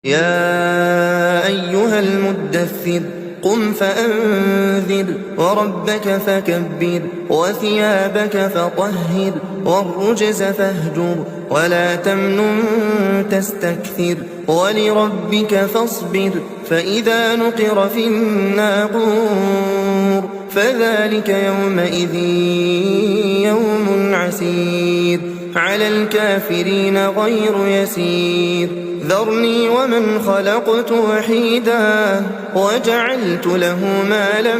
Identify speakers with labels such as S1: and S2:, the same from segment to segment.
S1: يا أيها المدثر قم فأنذر وربك فكبر وثيابك فطهر والرجز فاهجر ولا تمنن تستكثر ولربك فاصبر فإذا نقر في الناقور فذلك يومئذ يوم عسير على الكافرين غير يسير ذرني ومن خلقت وحيدا وجعلت له مالا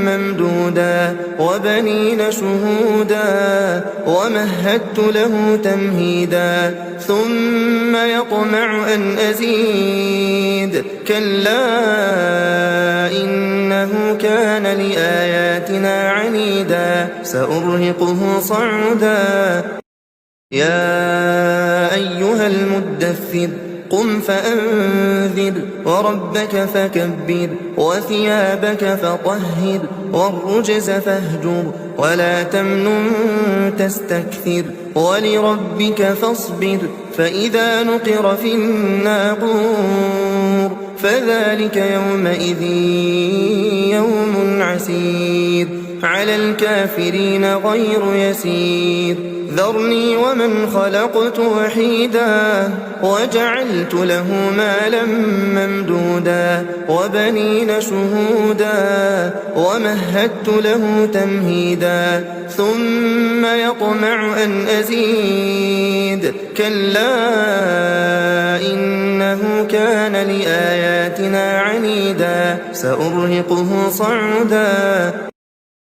S1: ممدودا وبنين شهودا ومهدت له تمهيدا ثم يطمع أن أزيد كلا إنه كان لآياتنا عنيدا سأرهقه صعودا يا أيها المدثر قم فأنذر وربك فكبر وثيابك فطهر والرجز فاهجر ولا تمنن تستكثر ولربك فاصبر فإذا نقر في الناقور فذلك يومئذ يوم عسير على الكافرين غير يسير ذرني ومن خلقت وحيدا وجعلت له مالا ممدودا وبنين شهودا ومهدت له تمهيدا ثم يطمع أن أزيد كلا إنه كان لآياتنا عنيدا سأرهقه صعودا